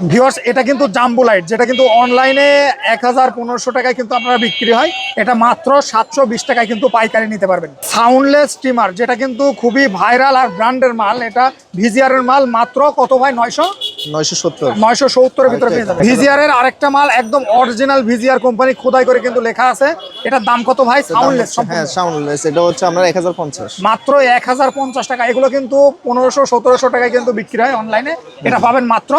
Viewers এটা কিন্তু jumbo light, যেটা কিন্তু অনলাইনে 1000-1500 টাকায় কিন্তু আপনারা বিক্রি হয়, এটা মাত্র 720 টাকায় কিন্তু পাইকারি নিতে পারবেন। সাউন্ডলেস স্টিমার, যেটা কিন্তু খুবই ভাইরাল আর ব্র্যান্ডের মাল, এটা ভিজিআর এর মাল, মাত্র কত ভাই? 970 এর ভিতরে পেয়ে যাবেন। ভিজিআর এর আরেকটা মাল একদম অরিজিনাল ভিজিআর কোম্পানি খোদাই করে কিন্তু লেখা আছে। এটার দাম কত ভাই? সাউন্ডলেস। হ্যাঁ সাউন্ডলেস, এটা হচ্ছে আমরা 1050, মাত্র 1050 টাকা। এগুলো কিন্তু 1500-1700 টাকায় কিন্তু বিক্রি হয় অনলাইনে, এটা পাবেন মাত্র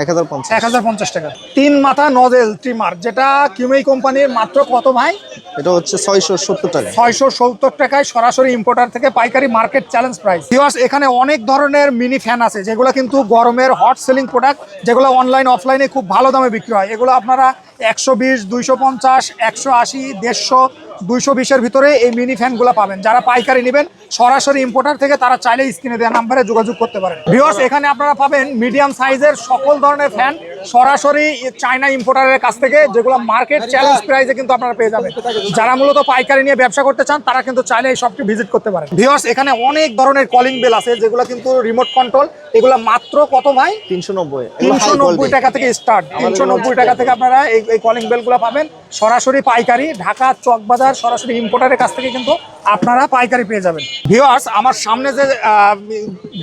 1050 টাকা। 3 মাথা নজেল ট্রিমার, যেটা কিউমেই কোম্পানির, মাত্র কত ভাই? এটা হচ্ছে 670 টাকা। 670 টাকায় সরাসরি ইম্পোর্টার থেকে পাইকারি, মার্কেট চ্যালেঞ্জ প্রাইস। ভিউয়ার্স এখানে অনেক ধরনের মিনি ফ্যান আছে, যেগুলো কিন্তু গরমের হট সেলিং প্রোডাক্ট, যেগুলো অনলাইন অফলাইনে খুব ভালো দামে বিক্রি হয়। এগুলো আপনারা 120, 250, 180, 150, 220-এর ভিতরে এই মিনি ফ্যানগুলো পাবেন। যারা পাইকারি নেবেন সরাসরি ইম্পোর্টার থেকে, তারা চাইলে স্ক্রিনে দেওয়া নাম্বারে যোগাযোগ করতে পারেন। ভিউয়ার্স এখানে আপনারা পাবেন মিডিয়াম সাইজের সকল ধরনের ফ্যান সরাসরি চায়না ইম্পোর্টারের কাছ থেকে, যেগুলো মার্কেট চ্যালেঞ্জ প্রাইসে কিন্তু আপনারা পেয়ে যাবেন। যারা মূলত পাইকারি নিয়ে ব্যবসা করতে চান, তারা কিন্তু চাইলে এই শপটি ভিজিট করতে পারেন। ভিউয়ার্স এখানে অনেক ধরনের কলিং বেল আছে, যেগুলো কিন্তু রিমোট কন্ট্রোল। এগুলো মাত্র কত ভাই? 390 টাকা থেকে স্টার্ট। 390 টাকা থেকে আপনারা এই কলিং বেলগুলো পাবেন সরাসরি পাইকারি, ঢাকা চকবাজার সরাসরি ইম্পোর্টারের কাছ থেকে কিন্তু আপনারা পাইকারি পেয়ে যাবেন। ভিউয়ার্স আমার সামনে যে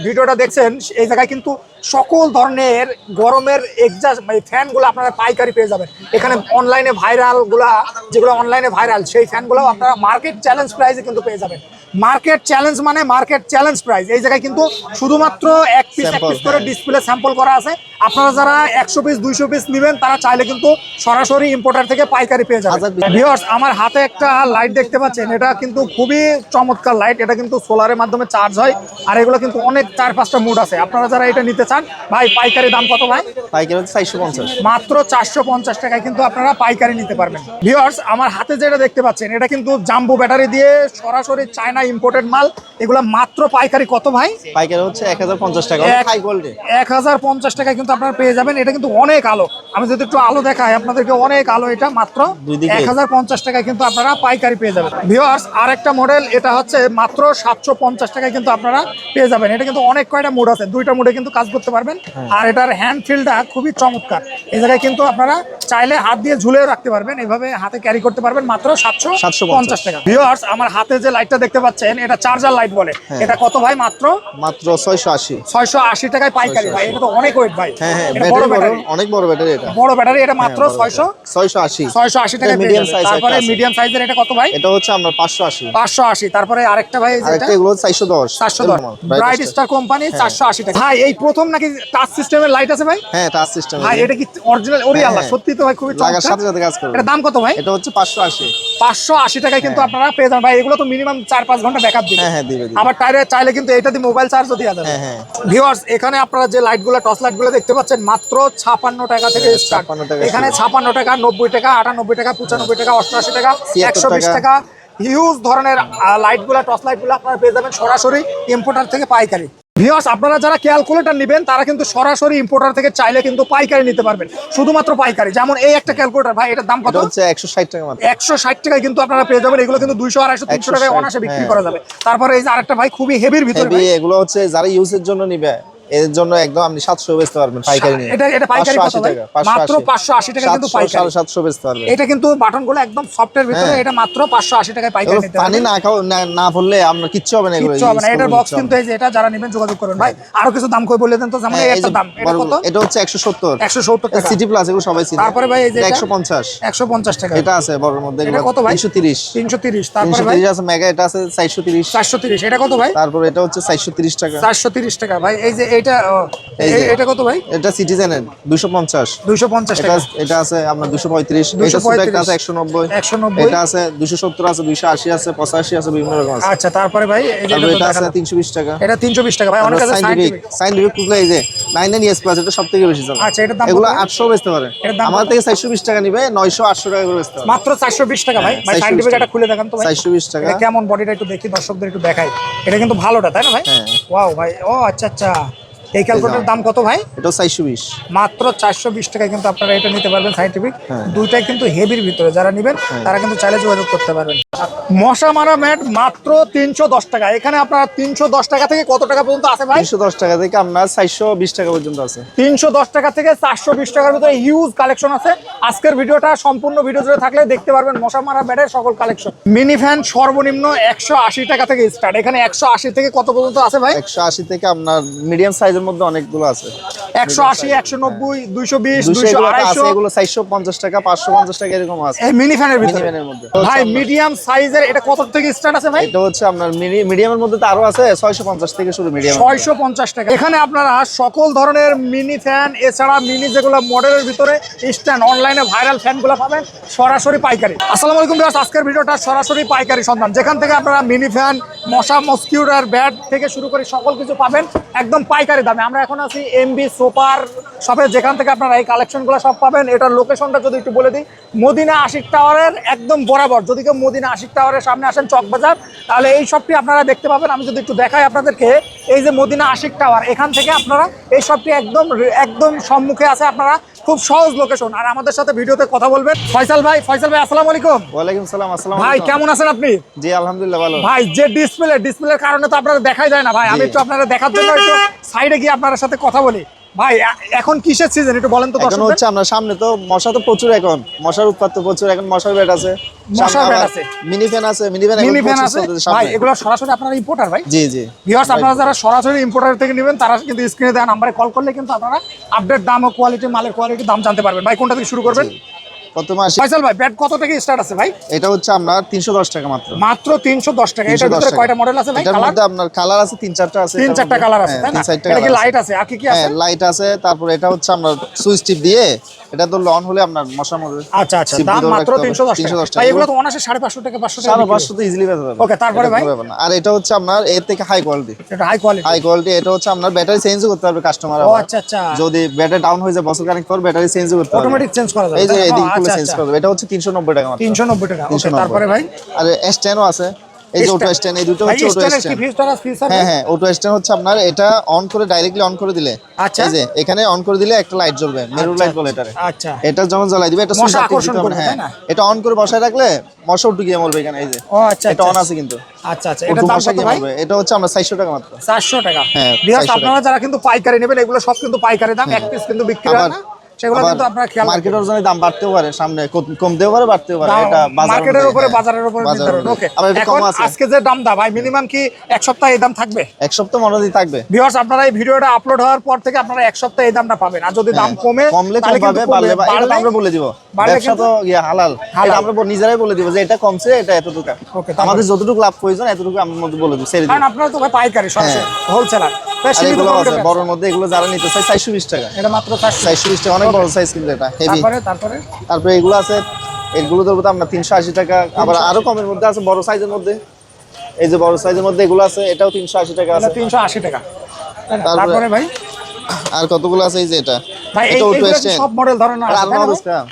ভিডিওটা দেখছেন, এই জায়গায় কিন্তু সকল ধরনের গরমের এক্সজস্ট ফ্যানগুলো আপনারা পাইকারি পেয়ে যাবেন। এখানে অনলাইনে ভাইরালগুলা, যেগুলো অনলাইনে ভাইরাল, সেই ফ্যানগুলো আপনারা মার্কেট চ্যালেঞ্জ প্রাইসে কিন্তু পেয়ে যাবেন। মার্কেট চ্যালেঞ্জ মানে মার্কেট চ্যালেঞ্জ প্রাইস। এই জায়গায় কিন্তু শুধুমাত্র এক পিস করে ডিসপ্লে স্যাম্পল করা আছে। আপনারা যারা 100 পিস 200 পিস নেবেন, তারা চাইলে কিন্তু সরাসরি ইম্পোর্টার থেকে পাইকারি পেয়ে যাবেন। ভিউয়ার্স আমার হাতে একটা লাইট দেখতে পাচ্ছেন, এটা কিন্তু খুবই চমৎকার লাইট। এটা কিন্তু সোলারের মাধ্যমে চার্জ হয়, আর এগুলো কিন্তু অনেক 4-5টা মুড আছে। আপনারা যারা এটা নিতে চান ভাই, পাইকারি দাম কত ভাই? পাইকারি হচ্ছে 450, মাত্র 450 টাকায় কিন্তু আপনারা পাইকারি নিতে পারবেন। ভিউয়ার্স আমার হাতে যেটা দেখতে পাচ্ছেন, এটা কিন্তু জাম্বো ব্যাটারি দিয়ে সরাসরি চায়না ইম্পোর্টেড মাল। এগুলো মাত্র পাইকারি কত ভাই? পাইকারি হচ্ছে 1050 টাকা, হাই কোয়ালিটি। 1050 টাকায় কিন্তু আপনারা পেয়ে যাবেন। এটা কিন্তু অনেক আলো, আমি যদি একটু আলো দেখাই আপনাদেরকে, অনেক আলো। এটা মাত্র 1050 টাকায় কিন্তু আপনারা পাইকারি পেয়ে যাবেন। ভিউয়ার্স আরেকটা মডেল, এটা হচ্ছে মাত্র 750 টাকায় কিন্তু আপনারা পেয়ে যাবেন। এটা কিন্তু অনেক কয়টা মুড আছে, 2টা মুডে কিন্তু কাজ করতে পারবেন। আর এটার হ্যান্ড ফিলটা খুবই চমৎকার। এই জায়গায় কিন্তু আপনারা চাইলে হাত দিয়ে ঝুলেও রাখতে পারবেন, এভাবে হাতে ক্যারি করতে পারবেন, মাত্র 750 টাকা। ভিউয়ার্স আমার হাতে যে লাইটটা দেখতে পাচ্ছেন, এটা চার্জার লাইট বলে। এটা কত ভাই? মাত্র 680 টাকায় পাইকারি। ভাই এটা তো অনেক ওয়েট ভাই। এটা বড় ব্যাটারি, অনেক বড় ব্যাটারি। এটা বড় ব্যাটারি, এটা মাত্র 680 টাকায় পেয়ে যাবেন। তারপরে মিডিয়াম সাইজের এটা কত ভাই? এটা হচ্ছে আমরা 580। তারপরে আরেকটা ভাই, যেটা এগুলো 410 ব্রাইট স্টার কোম্পানি, 480 টাকা। ভাই এই প্রথম নাকি টাচ সিস্টেমের লাইট আছে ভাই? হ্যাঁ টাচ সিস্টেম। ভাই এটা কি অরিজিনাল? ওরে আল্লাহ, সত্যি তো ভাই খুবই চমৎকার, লাগার সাথে সাথে কাজ করে। এটা দাম কত ভাই? এটা হচ্ছে 580 টাকায় কিন্তু আপনারা পেয়ে যাবেন। ভাই এগুলো তো মিনিমাম 4-5 ঘন্টা ব্যাকআপ দিবে। হ্যাঁ দিবে। আবার চাইলে কিন্তু এটা দিয়ে মোবাইল চার্জও দেওয়া যাবে। ভিউয়ার্স এখানে আপনারা যে লাইটগুলো, টর্চ লাইটগুলো দেখতে পাচ্ছেন, মাত্র 56 টাকা থেকে স্টার্ট। এখানে 56 টাকা, 90 টাকা, 98 টাকা, 95 টাকা, 88 টাকা, 120 টাকা হিউজ ধরনের লাইটগুলো, টর্চ লাইটগুলো আপনারা পেয়ে যাবেন সরাসরি ইম্পোর্টার থেকে পাইকারি। ভিউয়ার্স আপনারা যারা ক্যালকুলেটর নেবেন, তারা কিন্তু সরাসরি ইম্পোর্টার থেকে চাইলে কিন্তু পাইকারি নিতে পারবেন, শুধুমাত্র পাইকারি। যেমন এই একটা ক্যালকুলেটর ভাই, এটার দাম কত? হচ্ছে 160 টাকা মাত্র। 160 টাকায় কিন্তু আপনারা পেয়ে যাবেন। এগুলো কিন্তু 200, 250, 300 টাকায় অনায়াসে বিক্রি করা যাবে। তারপরে এই যে আরেকটা ভাই, খুবই হেভির ভিতরে, এগুলো হচ্ছে যারা ইউজের জন্য নিবে, এর জন্য একদম আপনি 700 বেচতে পারবেন পাইকারি নিয়ে। এটা পাইকারি কত ভাই? মাত্র 580 টাকা কিন্তু পাইকারি। 750 বেচতে পারবেন। এটা কিন্তু বাটনগুলো একদম সফটওয়্যার ভিতরে, এটা মাত্র 580 টাকায় পাইকারি নিতে পারবেন। পানি না খাও না পড়লে আপনার কিচ্ছু হবে না। এগুলো কিচ্ছু হবে না। এটার বক্স কিন্তু এই যে, এটা যারা নেবেন যোগাযোগ করবেন। ভাই আরো কিছু দাম কই বলে দেন তো। যেমন এই একটা দাম, এটা কত? এটা হচ্ছে 170 টাকা। সিটি প্লাস, এগুলো সবাই চিনে। তারপরে ভাই এই যে 150 টাকা। এটা আছে বড়র মধ্যে। এটা কত ভাই? 330। তারপরে ভাই 330 আছে মেগা, এটা আছে 430। এটা কত ভাই? তারপরে এটা হচ্ছে 430 টাকা। 430 টাকা ভাই। এই যে এটা কত ভাই? এটা সিটিজেনের 250 টাকা। এটা আছে আপনার 235। এটা সুপার আছে 190। এটা আছে 270, আছে 280, আছে 85, আছে বিভিন্ন রকম আছে। আচ্ছা তারপরে ভাই এই যে এটা আছে 320 টাকা। এটা 320 টাকা ভাই। অনেক আছে সাইন্টিফিক কুলা, এই যে 99S প্লাস, এটা সবথেকে বেশি দাম। আচ্ছা এটার দাম এগুলো 800 বেচতে পারে। আমার থেকে 420 টাকা নিবে, 900-800 টাকা করে বেচতে পারে। মাত্র 420 টাকা ভাই। ভাই সাইন্টিফিক এটা খুলে দেখান তো ভাই। 420 টাকা। এটা কেমন বডিটা একটু দেখি, দর্শকদের একটু দেখাই। এটা কিন্তু ভালোটা, তাই না ভাই? ওয়াও ভাই, ও আচ্ছা। এই ক্যালকুলেটরের দাম কত ভাই? এটা 420 মাত্র 420 টাকায় কিন্তু আপনারা এটা নিতে পারবেন সায়েন্টিফিক। হ্যাঁ। দুইটাই কিন্তু হেভির ভিতরে, যারা নেবেন তারা কিন্তু চাইলে যোগাযোগ করতে পারবেন। মশা মারা ম্যাট মাত্র 310 টাকা। এখানে আপনারা 310 টাকা থেকে কত টাকা পর্যন্ত আছে ভাই? 310 টাকা থেকে আপনার 420 টাকা পর্যন্ত আছে। 310 টাকা থেকে 420 টাকার ভিতরে হিউজ কালেকশন আছে। আজকের ভিডিওটা সম্পূর্ণ ভিডিও জুড়ে থাকলে দেখতে পারবেন মশা মারা ব্যাটের সকল কালেকশন। মিনি ফ্যান সর্বনিম্ন 180 টাকা থেকে স্টার্ট। এখানে 180 থেকে কত পর্যন্ত আছে ভাই? 180 থেকে আপনার মিডিয়াম সাইজের মধ্যে অনেকগুলো আছে। 180, 190, 220, 200 এগুলো আছে, 200, এগুলো 450 টাকা 550 টাকা এরকম আছে এই মিনি ফ্যানের মিনি ভিতরে। ভ্যানের মধ্যে। ভাই মিডিয়াম সাইজের এটা কত থেকে স্টার্ট আছে ভাই? এটা হচ্ছে আপনার মিডিয়ামের মধ্যে তো আরো আছে, 650 থেকে শুরু মিডিয়াম। 650 টাকা। এখানে আপনারা সকল ধরনের মিনি ফ্যান, এছাড়া মিনি যেগুলো মডেলের ভিতরে স্ট্যান্ড, অনলাইনে ভাইরাল ফ্যানগুলো পাবেন সরাসরি পাইকারি। আসসালামু আলাইকুম ভিউয়ার্স, আজকের ভিডিওটা সরাসরি পাইকারি সন্ধান, যেখান থেকে আপনারা মিনি ফ্যান, মশা মসকিউটার ব্যাট থেকে শুরু করে সকল কিছু পাবেন একদম পাইকারি দামে। আমরা এখন আছি এমবি সুপার শপে, যেখান থেকে আপনারা এই কালেকশনগুলো সব পাবেন। এটার লোকেশনটা যদি একটু বলে দিই, মদিনা আশিক টাওয়ারের একদম বরাবর। যদি কেউ মদিনা আশিক টাওয়ারের সামনে আসেন চকবাজার, তাহলে এই শপটি আপনারা দেখতে পাবেন। আমি যদি একটু দেখাই আপনাদেরকে, এই যে মদিনা আশিক টাওয়ার, এখান থেকে আপনারা এই শপটি একদম সম্মুখে আছে। আপনারা খুব সহজ লোকেশন। আর আমাদের সাথে ভিডিওতে কথা বলবেন ফয়সাল ভাই। ফয়সাল ভাই আসসালামু আলাইকুম। ওয়ালাইকুম সালাম। আসসালামু ভাই আলাইকুম। কেমন আছেন আপনি? জি আলহামদুলিল্লাহ ভালো। ভাই যে ডিসপ্লের কারণে তো আপনারা দেখাই যায় না ভাই। আমি একটু আপনারা দেখার জন্য একটু সাইডে গিয়ে আপনার সাথে কথা বলি। ভাই এখন কিসের সিজন একটু বলেন তো এখন দর্শকদের। হচ্ছে আমরা সামনে তো মশা তো প্রচুর, এখন মশার উৎপাত তো প্রচুর। এখন মশার ব্যাট আছে, মশার ব্যাট আছে, মিনি ফ্যান আছে, মিনি ফ্যান আছে ভাই। এগুলো সরাসরি আপনারা ইম্পোর্টার ভাই? জি জি। ভিউয়ার্স, আপনারা যারা সরাসরি ইম্পোর্টার থেকে নেবেন তারা কিন্তু স্ক্রিনে দেওয়া নাম্বারে কল করলে কিন্তু আপনারা আপডেট দাম ও কোয়ালিটি, মালের কোয়ালিটি, দাম জানতে পারবেন। ভাই কোনটা থেকে শুরু করবেন? প্রথমে আসি ফয়সাল ভাই, ব্যাট কত থেকে স্টার্ট আছে ভাই? এটা হচ্ছে আপনার 310 টাকা মাত্র। মাত্র 310 টাকা। এটার ভিতরে কয়টা মডেল আছে ভাই? এটার কালার মধ্যে আপনার কালার আছে 3-4টা আছে। 3-4টা কালার আছে তাই না? এটা কি লাইট আছে আর কি আছে? হ্যাঁ লাইট আছে। তারপর এটা হচ্ছে আপনার সুইচ টিপ দিয়ে এটা তো অন হলে আপনার মশা মরবে। আচ্ছা আচ্ছা, দাম মাত্র 310 টাকা। ভাই এগুলো তো অনাসে 550 টাকা 500 টাকা। 550 তো ইজিলি বেচা যাবে। ওকে, তারপরে ভাই? আর এটা হচ্ছে আপনার এর থেকে হাই কোয়ালিটি। এটা হাই কোয়ালিটি। এটা হচ্ছে আপনার ব্যাটারি চেঞ্জ করতে পারবে কাস্টমার। ও আচ্ছা আচ্ছা, যদি ব্যাটারি ডাউন হয়ে যায় বছর কানেক্ট পর ব্যাটারি চেঞ্জ করতে পারবে, অটোমেটিক চেঞ্জ করা যাবে। এই যে এদিক গুলো চেঞ্জ করবে। এটা হচ্ছে 390 টাকা মাত্র। 390 টাকা। ওকে, তারপরে ভাই? আর S10 ও আছে, এই যে অটো স্ট্যান্ড, এই দুটো হচ্ছে অটো স্ট্যান্ড। স্ট্যান্ড। কি ফিচার? হ্যাঁ হ্যাঁ, অটো স্ট্যান্ড হচ্ছে আপনার এটা অন করে ডাইরেক্টলি অন করে দিলে, আচ্ছা, এই যে এখানে অন করে দিলে একটা লাইট জ্বলবে, মেরুন লাইট বলে এটারে। আচ্ছা, এটা যখন জ্বলাই দিবে এটা সুইচ মশা আপনি আকর্ষণ দিতে হবে। করবে, হ্যাঁ তাই না? এটা অন করে বসায় রাখলে মশা উঠে গিয়ে মরবে এখানে, এই যে ও আচ্ছা, এটা অন আছে কিন্তু। আচ্ছা আচ্ছা, এটা দাম মশা কত গিয়ে ভাই? মরবে। এটা হচ্ছে আমরা 400 টাকা মাত্র। 400 টাকা। হ্যাঁ, ভিউয়ার্স, 400 আপনারা যারা কিন্তু পাইকারি নেবেন, এগুলো সব কিন্তু পাইকারি দাম, এক পিস কিন্তু বিক্রি হয় না। সেগুলো কিন্তু আপনারা খেয়াল রাখবেন। মার্কেট অনুযায়ী দাম বাড়তেও পারে, সামনে কমতেও পারে, বাড়তেও পারে। এটা মার্কেটের উপরে, বাজারের উপরে নির্ধারণ। ওকে, এখন আজকে যে দামটা ভাই, মিনিমাম কি এক সপ্তাহ এই দাম থাকবে? এক সপ্তাহ মনে থাকবে। ভিউয়ার্স, আপনারা এই ভিডিওটা আপলোড হওয়ার পর থেকে আপনারা এক সপ্তাহ এই দামটা পাবেন। আর যদি দাম কমলে তাহলে কম পাবে, বাড়লে এটা আমরা বলে দিব। ব্যবসা তো হালাল, এটা আমরা নিজেরাই বলে দিব যে এটা কমছে, এটা এতটুকু। আমাদের যতটুকু লাভ প্রয়োজন এতটুকু আমরা মধ্যে বলে দিব, ছেড়ে দিব। কারণ আপনারা তো ভাই পাইকারি, সরাসরি হোলসেলার। এগুলো আছে বড়র মধ্যে, এগুলো যারা নিতে চায় 420 টাকা। এটা মাত্র 420 টাকা, অনেক বড় সাইজ কিন্তু এটা হেভি। তারপরে এগুলো আছে, এগুলো ধরবো তো আমরা 380 টাকা। আবার আরো কমের মধ্যে আছে, বড় সাইজের মধ্যে, এই যে বড় সাইজের মধ্যে এগুলো আছে, এটাও 380 টাকা আছে। 380 টাকা। তারপরে ভাই আর কতগুলো আছে, এই যে এটা ভাই, এটা অটো স্ট্যান্ড, সব মডেল ধরনের আছে তাই না?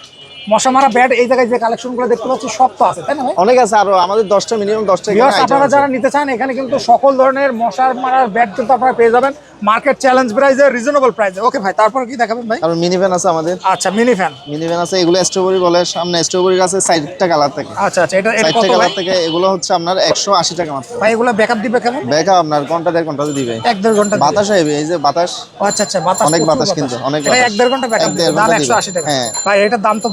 মশা মারা ব্যাট এই জায়গায় যে কালেকশনগুলো দেখতে পাচ্ছি সব তো আছে তাই না ভাই? অনেক আছে, আরো আমাদের 10টা মিনিমাম 10টা ভিউয়ার্স, আপনারা যারা নিতে চান এখানে কিন্তু সকল ধরনের মশার মারার ব্যাট কিন্তু আপনারা পেয়ে যাবেন মার্কেট চ্যালেঞ্জ প্রাইসে, রিজনেবল প্রাইসে। ওকে ভাই, তারপর কি দেখাবেন ভাই? আর মিনি ভ্যান আছে আমাদের। আচ্ছা, মিনি ফ্যান আছে, এগুলো স্ট্রবেরি বলে, সামনে স্ট্রবেরি আছে, সাইডটা কালার থাকে। আচ্ছা আচ্ছা, এটা কত সাইডটা ভাই? কালার থাকে, এগুলো হচ্ছে আপনার 180 টাকা মাত্র। ভাই এগুলো ব্যাকআপ দিবে কেমন? ব্যাকআপ আপনার ঘন্টা 1.5 ঘন্টা দিবে, 1-1.5 ঘন্টা। বাতাস হবে, এই যে বাতাস। আচ্ছা আচ্ছা, বাতাস, অনেক বাতাস কিন্তু, অনেক এটা বাতাস। 1-1.5 ঘন্টা ব্যাকআপ দিবে, দাম 180 টাকা। হ্যাঁ ভাই এটার দাম তো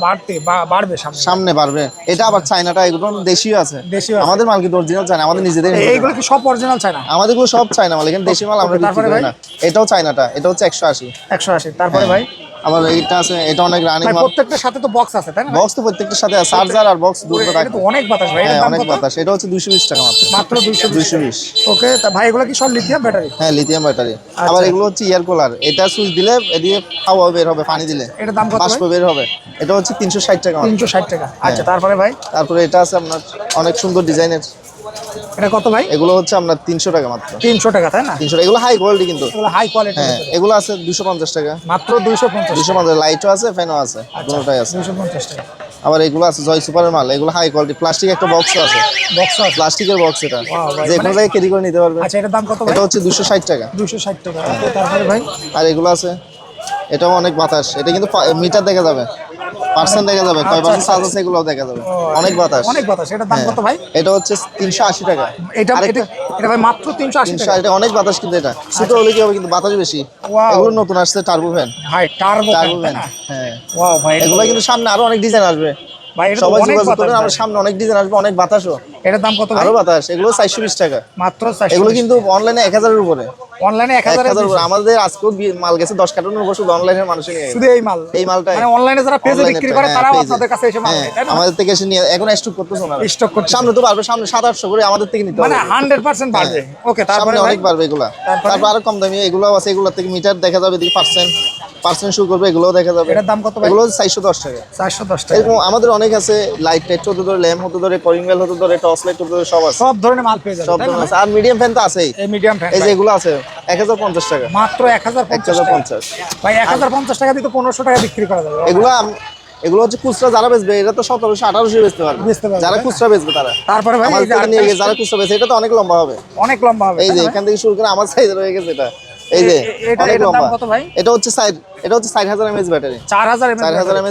বাড়বে সামনে বাড়বে। এটা আবার চায়নাটা, এগুলো দেশীয় আছে। আমাদের মাল কিন্তু অরিজিনাল চায়না, আমাদের নিজেদের। এইগুলো কি সব অরিজিনাল চায়না? আমাদের গুলো সব চায়না মাল, এখানে দেশি মাল আমরা বিক্রি করি না। এটাও চায়নাটা, এটা হচ্ছে 180। 180। তারপরে ভাই আবার এইটা আছে, এটা অনেক রানিং মাল। প্রত্যেকটার সাথে তো বক্স আছে তাই না? বক্স তো প্রত্যেকটার সাথে আছে, চার্জার আর বক্স দুটো থাকে। এটা তো অনেক বাতাস ভাই, এর দাম অনেক কত? বাতাস। এটা হচ্ছে 220 টাকা মাত্র। মাত্র 220। 220। ওকে, তা ভাই এগুলো কি সব লিথিয়াম ব্যাটারি? হ্যাঁ, লিথিয়াম ব্যাটারি। আবার এগুলো হচ্ছে এয়ার কুলার, এটা সুইচ দিলে এদিকে হাওয়া বের হবে, পানি দিলে এটা দাম কত ভাই? বাষ্প বের হবে। এটা হচ্ছে 360 টাকা মাত্র। 360 টাকা। আচ্ছা, তারপরে ভাই তারপরে এটা আছে আপনার অনেক সুন্দর ডিজাইনের, এটা কত ভাই? এগুলো হচ্ছে আপনার 300 টাকা মাত্র। 300 টাকা তাই না? 300 টাকা, এগুলো হাই কোয়ালিটি কিন্তু। এগুলো হাই কোয়ালিটি। হ্যাঁ, এগুলো আছে 250 টাকা মাত্র 250। 250, লাইটও আছে, ফ্যানও আছে, দুটোটাই আছে। 250 টাকা। আবার এগুলো আছে জয় সুপারের মাল, এগুলো হাই কোয়ালিটি, প্লাস্টিক একটা বক্স আছে, প্লাস্টিকের বক্স, এটা যে কোনো জায়গায় ক্যারি করে নিতে পারবে। আচ্ছা এটার দাম কত ভাই? এটা হচ্ছে 260 টাকা। 260 টাকা। তারপরে ভাই আর এগুলো আছে, এটাও অনেক বাতাস, এটা কিন্তু মিটার দেখা যাবে, পার্সেন্ট দেখা যাবে, কয় পার্সেন্ট চার্জ আছে এগুলোও দেখা যাবে, অনেক বাতাস, অনেক বাতাস। এটার দাম কত ভাই? এটা হচ্ছে 380 টাকা। এটা এটা ভাই মাত্র 380 টাকা। এটা অনেক বাতাস, কিন্তু এটা ছোট হলে কি হবে, কিন্তু বাতাস বেশি। এগুলো নতুন আসছে টার্বো ফ্যান, ভাই টার্বো ফ্যান। হ্যাঁ ওয়াও ভাই, এগুলো কিন্তু সামনে আরো অনেক ডিজাইন আসবে ভাই এটা সবাই অনেক যোগাযোগ বাতাস করবেন, আমার সামনে অনেক ডিজাইন আসবে, অনেক বাতাসও। এটার দাম কত ভাই? আরো বাতাস, এগুলো 420 টাকা মাত্র 420। এগুলো কিন্তু অনলাইনে 1000 এর উপরে, অনলাইনে 1000 এর উপরে। আমাদের আজকেও মাল গেছে 10 কার্টনের উপর, শুধু অনলাইনের মানুষ নিয়ে শুধু এই মাল, এই মালটা মানে অনলাইনে যারা পেজে বিক্রি করে তারাও আপনাদের কাছে এসে মাল নেয়, তাই না? আমাদের থেকে এসে নিয়ে এখন স্টক করতেছ না, স্টক করতে সামনে তো পারবে, সামনে 700-800 করে আমাদের থেকে নিতে হবে, মানে 100% বাড়বে। ওকে, তারপরে সামনে অনেক পারবে এগুলা। তারপর আরো কম দামি এগুলো আছে, এগুলো থেকে মিটার দেখা যাবে, এদিকে পার্সেন্ট শো করবে, এগুলোও দেখা যাবে। এটার দাম কত ভাই? এগুলো 410 টাকা। 410 টাকা। এরকম আমাদের অনেক আছে, লাইট টাইট হতে ধরে, ল্যাম্প হতে ধরে, কলিং বেল হতে ধরে, টর্চ লাইট হতে ধরে, সব আছে, সব ধরনের মাল পেয়ে যাবেন, সব তাই না ধরনের ভাই? আছে। আর মিডিয়াম ফ্যান তো আছেই, এই মিডিয়াম ফ্যান এই যে এগুলো আছে 1050 টাকা, মাত্র 1050 টাকা। 1050 ভাই 1050 টাকা দিয়ে তো 1500 টাকা বিক্রি করা যাবে। এগুলো হচ্ছে খুচরা যারা বেচবে, এটা তো 1700-1800 বেচতে পারবে, যারা খুচরা বেচবে তারা। তারপরে ভাই আমার থেকে নিয়ে গিয়ে যারা খুচরা বেচে, এটা তো অনেক লম্বা হবে, অনেক লম্বা হবে। এই যে এখান থেকে শুরু করে আমার সাইজের হয়ে গেছে, এটা এই যে অনেক এটার লম্বা। দাম কত ভাই? এটা হচ্ছে 6000 mAh ব্যাটারি, 4000 mAh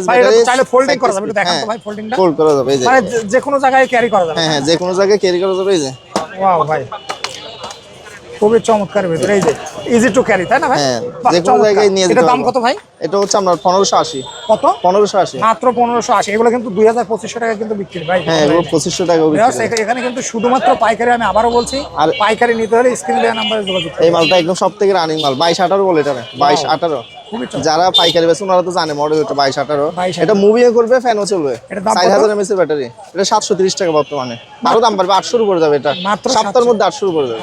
ব্যাটারি। চাইলে ফোল্ডিং করা যাবে, একটু দেখান তো ভাই ফোল্ডিংটা। ফোল্ড করা যাবে, এই যে মানে যে কোনো জায়গায় ক্যারি করা যাবে। হ্যাঁ যে কোনো জায়গায় ক্যারি করা যাবে, এই যে ওয়াও ভাই, খুবই চমৎকার ভিতরে, এই যে ইজি টু ক্যারি, তাই না ভাই? হ্যাঁ বাহ, যে কোনো চমৎকার। জায়গায় নিয়ে যেতে এটার দাম পারবো। কত ভাই? এটা হচ্ছে আপনার 1580। কত? 1580। মাত্র 1580। এগুলো কিন্তু 2000-2500 টাকা কিন্তু বিক্রি ভাই। হ্যাঁ এগুলো 2500 টাকা বিক্রি। এখানে কিন্তু শুধুমাত্র পাইকারি, আমি আবারও বলছি, আর পাইকারি নিতে হলে স্ক্রিনে দেওয়া নাম্বারে যোগাযোগ করুন। এই মালটা একদম সব থেকে রানিং মাল, 2218 বলে এটা, 2218। যারা পাইকারি বেচে ওনারা তো জানে মডেল, এটা 2218। এটা মুভিও করবে, ফ্যানও চলবে। 4000 mAh ব্যাটারি, এটা 730 টাকা বর্তমানে, আরো দাম বাড়বে, 800 উপরে যাবে, এটা মাত্র সপ্তাহের মধ্যে 800 উপরে যাবে।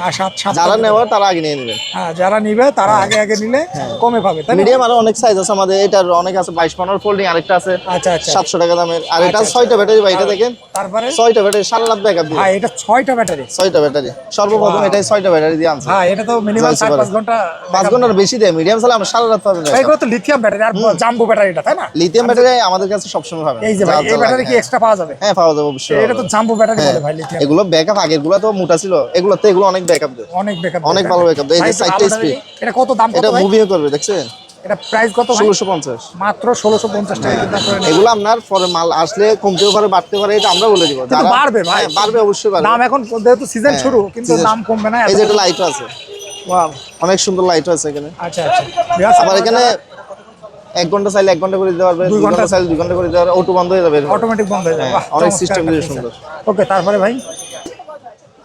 যারা নেওয়ার তারা আগে নিয়ে নেবে, হ্যাঁ যারা নিবে তারা আগে নিলে কমে পাবে, তাই না? মিডিয়াম আরো অনেক সাইজ আছে আমাদের, এটার অনেক আছে, 22-15 ফোল্ডিং আরেকটা আছে, আচ্ছা আচ্ছা 700 টাকা দামের। আর এটা 6টা ব্যাটারি ভাই, এটা দেখেন তারপরে 6টা ব্যাটারি, সারা রাত ব্যাকআপ দিয়ে। ভাই এটা 6টা ব্যাটারি, 6টা ব্যাটারি সর্বপ্রথম, এটাই 6টা ব্যাটারি দিয়ে আনছে। হ্যাঁ এটা তো মিনিমাম 4-5 ঘন্টা, 5 ঘন্টার বেশি দেয়, মিডিয়াম চালে আমরা সারা রাত পাবেন। ভাই এগুলো তো লিথিয়াম ব্যাটারি আর জাম্বো ব্যাটারি, এটা তাই না? লিথিয়াম ব্যাটারি আমাদের কাছে সবসময় পাবেন। এই যে ভাই এই ব্যাটারি কি এক্সট্রা পাওয়া যাবে? হ্যাঁ পাওয়া যাবে অবশ্যই। এটা তো জাম্বো ব্যাটারি বলে ভাই, লিথিয়াম। এগুলো ব্যাকআপ, আগের গুলো তো মোটা ছিল, এগুলোতে এগুলো অনেক ব্যাকআপ দেয়, অনেক ব্যাকআপ, অনেক ভালো ব্যাকআপ দেয়। এই যে 4টা স্পিড, এটা কত দাম কত এটা ভাই? মুভিও করবে, দেখছেন এটা প্রাইস কত ভাই? 1650। মাত্র 1650 টাকা কিন্তু করে নেন। এগুলো আপনার পরে মাল আসলে কমতেও পারে, বাড়তে পারে, এটা আমরা বলে দিব। কিন্তু বাড়বে ভাই, বাড়বে অবশ্যই বাড়বে। দাম এখন যেহেতু সিজন শুরু, কিন্তু দাম কমবে না। এই যে এটা লাইটও আছে, ওয়াও অনেক সুন্দর লাইটও আছে এখানে। আচ্ছা আচ্ছা, আবার এখানে 1 ঘন্টা চাইলে 1 ঘন্টা করে দিতে পারবে, 2 ঘন্টা চাইলে 2 ঘন্টা করে দিতে পারবে, অটো বন্ধ হয়ে যাবে, অটোমেটিক বন্ধ হয়ে যাবে। বাহ, অনেক চমৎকার সিস্টেম একটা সুন্দর। ওকে, তারপরে ভাই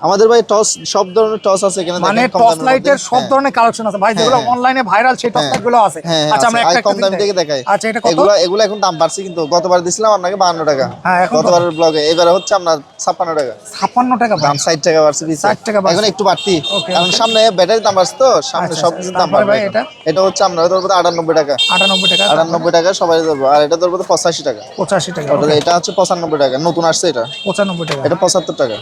আমাদের ভাই টস, সব ধরনের টস আছে এখানে, মানে দেখেন কম টর্চ দামের লাইটের মধ্যে। সব ধরনের কালেকশন আছে ভাই, যেগুলো অনলাইনে ভাইরাল, সেই টর্চ লাইট গুলো আছে। আচ্ছা আমরা একটা কম দাম থেকে দেখাই। আচ্ছা এটা কত? এগুলো এখন দাম বাড়ছে, কিন্তু গতবার দিছিলাম আপনাকে 52 টাকা, হ্যাঁ এখন গতবারের ব্লগে। এবারে হচ্ছে আপনার 56 টাকা, 56 টাকা দাম 60 টাকা বাড়ছে, 60 টাকা বাড়ছে। এখন একটু বাড়তি, Okay, কারণ সামনে ব্যাটারির দাম বাড়ছে, তো সামনে আচ্ছা, সবকিছুর দাম তারপরে বাড়বে। ভাই এটা? এটা হচ্ছে আপনার ধরবো 98 টাকা, 98 টাকা, 98 টাকা সবাই ধরবো। আর এটা ধরবো 85 টাকা, 85 টাকা, এটা হচ্ছে 95 টাকা, নতুন আসছে এটা। 95 টাকা, এটা 75 টাকা।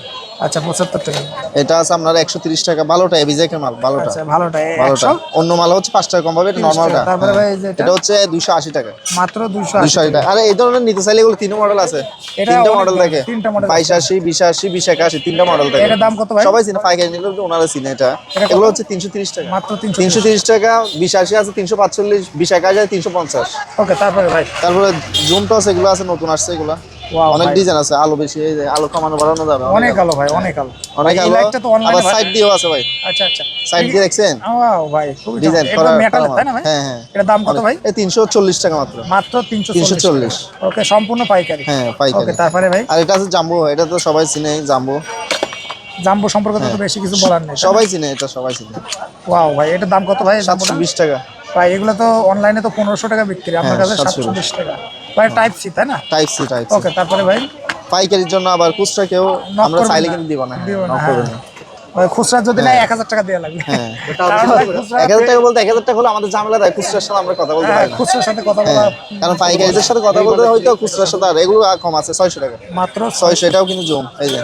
আচ্ছা 75 টাকা। এটা আছে আপনার 130 টাকা, ভালোটা এবিজেকের মাল, ভালোটা। আচ্ছা ভালোটা ভালোটা 100, অন্য মাল হচ্ছে 5 টাকা কম পাবে, এটা নরমালটা। তারপরে ভাই যে এটা হচ্ছে 280 টাকা, মাত্র 280 টাকা। আরে এই ধরনের নিতে চাইলে এগুলো 3 মডেল আছে, এটা 3টা অনেক মডেল দাম, থাকে, 3টা মডেল 2280, 280, 281, 3টা মডেল থাকে। এটার দাম কত ভাই? সবাই চিনে, পাইকারি নিলে তো ওনারা চিনে। এটা এগুলো হচ্ছে 330 টাকা, মাত্র 330 টাকা। 280 আছে 345, 281 আছে 350। ওকে, তারপরে ভাই তারপরে জুম টস এগুলো আছে, নতুন আসছে এগুলো, ওয়াও অনেক ডিজাইন আছে, আলো বেশি, এই যে আলো কমানো বাড়ানো যাবে, অনেক আলো ভাই, অনেক আলো, অনেক এই আলো। লাইটটা তো অনলাইনে আবার সাইড দিয়েও আছে ভাই, আচ্ছা আচ্ছা সাইড দিয়ে দেখছেন ওয়াও ভাই, খুবই ডিজাইন চমৎকার। করা, এটা মেটাল তাই না ভাই? হ্যাঁ হ্যাঁ। এটার দাম কত ভাই? এই 340 টাকা মাত্র, মাত্র 340। 340। ওকে, সম্পূর্ণ পাইকারি। হ্যাঁ পাইকারি। ওকে, তারপরে ভাই আর এটা আছে জাম্বো, এটা তো সবাই চিনে, জাম্বো জাম্বো সম্পর্কে তো বেশি কিছু বলার নেই, সবাই চিনে, এটা সবাই চিনে। ওয়াও ভাই, এটার দাম কত ভাই? জাম্বোটা 720 টাকা, ভাই এগুলো তো অনলাইনে তো 1500 টাকা বিক্রি, আপনার কাছে 720 720 টাকা ভাই। টাইপ সি তাই না? Type C, type C. Okay, তারপরে ভাই পাইকারির জন্য আবার খুচরা কেউ আমরা করবেন চাইলে না। কিন্তু দিব না, দিও না, নক করবেন না। খুচরা যদি না 1000 টাকা দেওয়া লাগবে। হ্যাঁ কারণ ভাই খুচরা 1000 টাকা বলতে 1000 টাকা হলো আমাদের ঝামেলা দেয়, খুচরার সাথে আমরা কথা বলতে পারি না। খুচরার সাথে কথা বলা কারণ পাইকারিদের সাথে কথা বলতে হয়তো খুচরার সাথে আর এগুলো কম আছে 600 টাকা মাত্র 600, এটাও কিন্তু জুম এই যে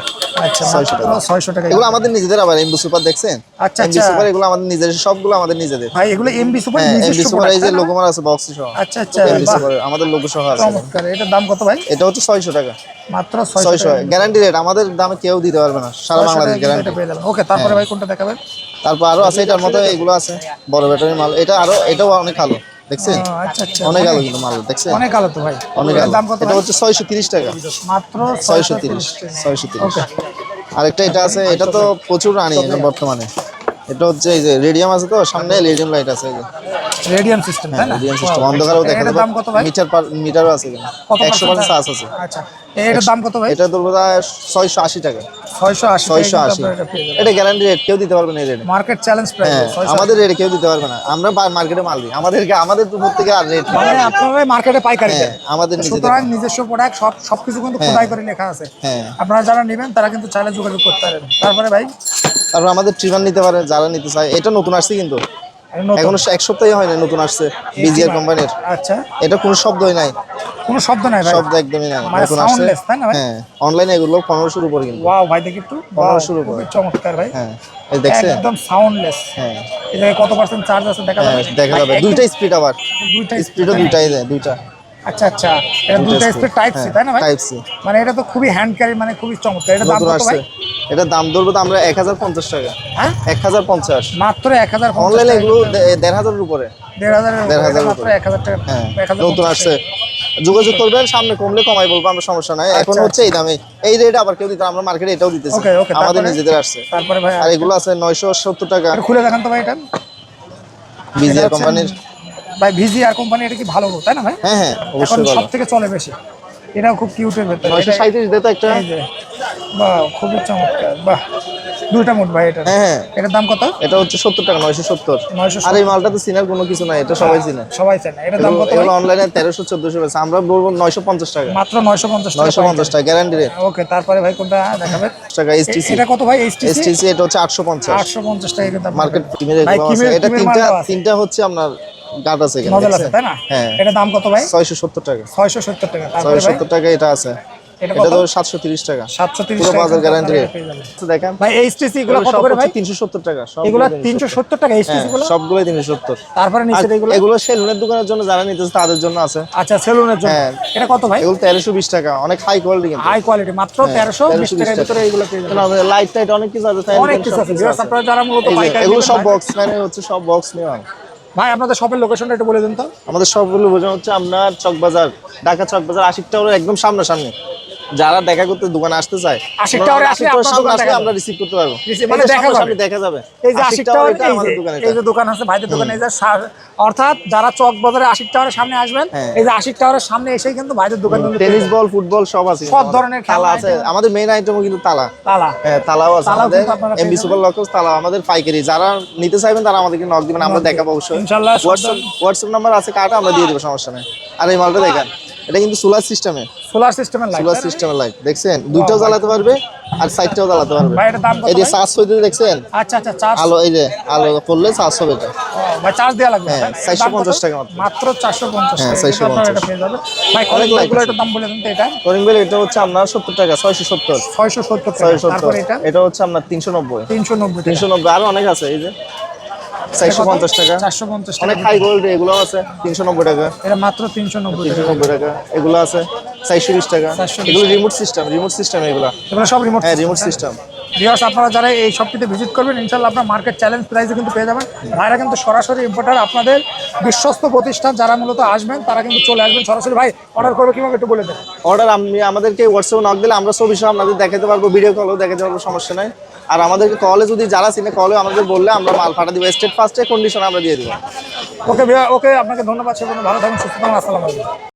আচ্ছা 600 টাকা। 600 টাকা। এগুলো আমাদের নিজেদের, আবার এমবি সুপার দেখছেন? আচ্ছা, এমবি আচ্ছা। সুপার এগুলো আমাদের নিজেদের, সবগুলো আমাদের নিজেদের। ভাই এগুলো এমবি সুপার হ্যাঁ এমবি নিজস্ব সুপার এই যে product, লোগো মারা আছে বক্স সহ। আচ্ছা আচ্ছা এমবি বাহ, সুপার আমাদের লোগো সহ আছে। চমৎকার। এটার দাম কত ভাই? এটা হচ্ছে 600 টাকা মাত্র 600 600 টাকা। গ্যারান্টি রেট, আমাদের দামে কেউ দিতে পারবে না, সারা 600 বাংলাদেশ টাকা গ্যারান্টি। এটা পেয়ে যাবেন। ওকে, তারপরে ভাই কোনটা দেখাবেন? তারপর আরো আছে এটার মতো, এগুলো আছে বড় ব্যাটারি মাল, এটা আরো এটাও অনেক ভালো দেখছেন? আচ্ছা আচ্ছা অনেক ভালো কিন্তু মাল দেখছেন, অনেক আলো তো ভাই। অনেক এটার ভালো। দাম কত এটা ভাই? হচ্ছে 630 টাকা মাত্র 630 630। আরেকটা এটা আছে, এটা তো প্রচুর রানিং বর্তমানে। এটা হচ্ছে এই যে রেডিয়াম আছে তো সামনে, রেডিয়াম লাইট আছে এই যে রেডিয়াম সিস্টেম তাই না? রেডিয়াম সিস্টেম, অন্ধকারেও দেখা এটার যাবে। দাম কত ভাই? মিটারও আছে এখানে, কত 100% চার্জ আছে। আচ্ছা, এটার দাম কত ভাই? এটা ধরবো 680 টাকা 680 680। এটা গ্যারান্টি রেট, কেউ দিতে পারবে না এই রেটে। Market challenge price. হ্যাঁ আমাদের রেটে কেউ দিতে পারবে না, আমরা মার্কেটে মাল দিই, আমাদের উপর থেকে আর রেট মানে আপনারা মার্কেটে পাইকারি দেন। আমাদের নিজেদের। সুতরাং নিজস্ব প্রোডাক্ট সবকিছু কিন্তু খোদাই করে লেখা আছে। হ্যাঁ আপনারা যারা নেবেন তারা কিন্তু চাইলে যোগাযোগ করতে পারেন। তারপরে ভাই তারপর আমাদের ট্রিমার নিতে পারে যারা নিতে চায়। এটা নতুন আসছে কিন্তু এখনো 1 সপ্তাহ হয় না, নতুন আসছে বিজিআর কোম্পানির। আচ্ছা, এটা কোনো শব্দই নাই, কোনো শব্দ নাই ভাই, শব্দ একদমই নাই, মানে নতুন আসছে। সাউন্ডলেস তাই না ভাই? হ্যাঁ অনলাইনে এগুলো 1500 উপরে কিন্তু। ওয়াও ভাই দেখি একটু, 1500 উপরে। খুবই চমৎকার ভাই। হ্যাঁ এই দেখছেন? একদম সাউন্ডলেস। হ্যাঁ এই জায়গায় কত পার্সেন্ট চার্জ আছে দেখা হ্যাঁ যাবে? দেখা যাবে। দুইটা স্পিড, আবার দুইটা স্পিডও দুইটাই দেয়, দুইটা। আচ্ছা আচ্ছা, এটা দুইটা স্পিড টাইপ সি তাই না ভাই? Type C. মানে এটা তো খুবই হ্যান্ড ক্যারি, মানে খুবই চমৎকার। এটা দাম নতুন কত আসছে, ভাই? এটা দাম ধরবো তো আমরা 1050 টাকা। হ্যাঁ 1050। মাত্র 1050 অনলাইনে এগুলো 1500 এর উপরে। 1500 মাত্র উপরে। 1000 টাকা। হ্যাঁ 1050 নতুন আসছে, যোগাযোগ করবেন, সামনে কমলে কমাই বলবো আমরা, সমস্যা নাই। এখন আচ্ছা, হচ্ছে এই দামে, এই রেট আবার কেউ দিতে, আমরা মার্কেটে এটাও দিতেছি, ওকে ওকে, আমাদের তারপরে? নিজেদের আসছে। তারপরে ভাই আর এগুলো আছে 970 টাকা এটা খুলে দেখান তো ভাই। এটা বিজিআর কোম্পানির। ভাই ভিজিআর কোম্পানি, এটা কি ভালো তাই না ভাই? হ্যাঁ হ্যাঁ এখন অবশ্যই ভালো। সব থেকে চলে বেশি। এটাও খুব কিউটের ভেতরে। 937 দিতে একটা। এই যে বাহ, খুবই চমৎকার। বাহ, দুইটা মোট ভাই এটা। হ্যাঁ হ্যাঁ এটার দাম কত? এটা হচ্ছে 70 টাকা 970। 970। আর এই মালটা তো চিনার কোনো কিছু নাই, এটা সবাই চিনে। সবাই চায় না। এটার দাম কত ভাই? এগুলো অনলাইনে 1300 1400 আছে, আমরা বলবো 950 টাকা। মাত্র 950 টাকা। 950 টাকা গ্যারান্টি রেট। ওকে, তারপরে ভাই কোনটা দেখাবেন? টাকা এসটিসি। এটা কত ভাই? এইচটিসি এসটিসি এটা হচ্ছে 850। 850 টাকা কিন্তু মার্কেট টিমের ভাই, এগুলো আছে। এটা কিমের মালটাও আছে। তিনটা হচ্ছে আপনার গাট আছে এখানে নজল আছে দেখছেন? তাই না? হ্যাঁ এটার দাম কত ভাই? 670 টাকা 670 টাকা। তারপরে ভাই 670 টাকা এটা আছে। এটা এটা কত? তো 730 টাকা 730 পুরো টাকা। বাজার গ্যারান্টি রেট। পেয়ে যাবেন। দেখেন ভাই এইচটিসি এগুলো কত সব করে ভাই? হচ্ছে 370 টাকা, এগুলো 370 টাকা এইচটিসি গুলো। সবগুলোই 370। তারপরে নিচে এগুলো। এগুলো সেলুনের দোকানের জন্য যারা নিতেছে তাদের জন্য আছে। আচ্ছা, সেলুনের জন্য। হ্যাঁ। এটা কত ভাই? এগুলো 1320 টাকা, অনেক হাই কোয়ালিটি কিন্তু। হাই কোয়ালিটি, মাত্র 1320 টাকার ভিতরে এগুলো পেয়ে যাবেন। লাইট টাইট অনেক কিছু আছে, fan অনেক fan কিছু সব আছে। ভিউয়ার্স, আপনারা যারা মূলত এই যে, পাইকারি এগুলো নেবেন সব ভাই- বক্স, মানে হচ্ছে সব বক্স নেওয়া। ভাই আপনাদের শপের লোকেশনটা একটু বলে দিন তো। আমাদের সবগুলো বোঝানো হচ্ছে আপনার চকবাজার, ঢাকা চকবাজার 80 টাওয়ারের একদম সামনাসামনি। যারা দেখা করতে দোকানে আসতে চায়, 80 টাওয়ারে আসলে আপনার সামনে দোকান আসলে দেখা আমরা রিসিভ করতে পারবো। মানে এই যে দেখা সামনাসামনি যাবে। দেখা যাবে। এই যে 80 80 টাওয়ার টাওয়ার, এটা আমাদের দোকান, এই যে দোকান আছে ভাইদের দোকানে, এই যে অর্থাৎ যারা চক বাজারে 80 টাওয়ারের সামনে আসবেন, হ্যাঁ। এই যে 80 টাওয়ারের সামনে এসেই কিন্তু ভাইদের দোকান টেনিস বল, ফুটবল সব আছে, সব ধরনের খেলনা তালা আছে। item। আমাদের মেইন আইটেমও কিন্তু তালা। তালা। হ্যাঁ তালাও আছে তালাও আমাদের, কিন্তু আপনারা পেয়ে এমবি সুপার লকস তালা আমাদের পাইকারি। যারা নিতে চাইবেন তারা আমাদেরকে নক দিবেন, আমরা দেখাবো অবশ্যই। ইনশাআল্লাহ। হোয়াটসঅ্যাপ নাম্বার আছে, কার্ড আমরা দিয়ে দেবো, সমস্যা নেই। আর এই মালটা দেখেন, এটা কিন্তু সোলার সিস্টেমে, সোলার সিস্টেমের লাইট। সোলার সিস্টেমের লাইট দেখছেন, দুইটাও জ্বালাতে পারবে আর সাইডটাও জ্বালাতে পারবে। ভাই এটার দাম কত এই যে ভাই? চার্জ হইতে দেখছেন, আচ্ছা আচ্ছা, চার্জ। আলো এই যে আলো করলে চার্জ হবে এটা। ভাই চার্জ দেওয়া লাগবে? হ্যাঁ, তাই না? 450 টাকা মাত্র। মাত্র 450 হ্যাঁ, টাকা। 450 আপনারা এটা পেয়ে যাবেন। ভাই অনেক light লাইটগুলো আছে। একটু দাম বলে দিন তো। এটা করিং বেল এটা হচ্ছে আপনার 70 টাকা 670। 670 টাকা। 670 তারপরে এটা এটা হচ্ছে আপনার 390। 390 টাকা। 390 আরো অনেক আছে, এই যে 450 টাকা। 450 টাকা। অনেক হাই গোল্ড এগুলো আছে 390 টাকা। এটা মাত্র 390 টাকা। 390 টাকা এগুলো আছে 420 টাকা। 420 এগুলো রিমোট সিস্টেম এগুলো। এগুলো সব রিমোট। হ্যাঁ রিমোট সিস্টেম। ভিউয়ার্স, আপনারা যারা এই শপটিতে ভিজিট করবেন, ইনশাআল্লাহ আপনার মার্কেট চ্যালেঞ্জ প্রাইসে কিন্তু পেয়ে যাবেন। ভাইরা কিন্তু সরাসরি ইম্পোর্টার, আপনাদের বিশ্বস্ত প্রতিষ্ঠান। যারা মূলত আসবেন তারা কিন্তু চলে আসবেন সরাসরি। ভাই অর্ডার করবে কিভাবে একটু বলে দেন। অর্ডার আমাদেরকে হোয়াটসঅ্যাপে নক দিলে আমরা সব বিষয় আপনাদের দেখাতে পারবো, ভিডিও কলও দেখাতে পারবো, সমস্যা নাই। আর আমাদেরকে কলে যদি যারা চিনে কলে আমাদের বললে আমরা মাল পাঠা দিব, স্টেট ফার্স্টে কন্ডিশন আমরা দিয়ে দিব। ওকে ভাইয়া, ওকে, আপনাকে ধন্যবাদ। সে ভালো থাকুন, সুস্থ থাকুন। আসসালামু আলাইকুম।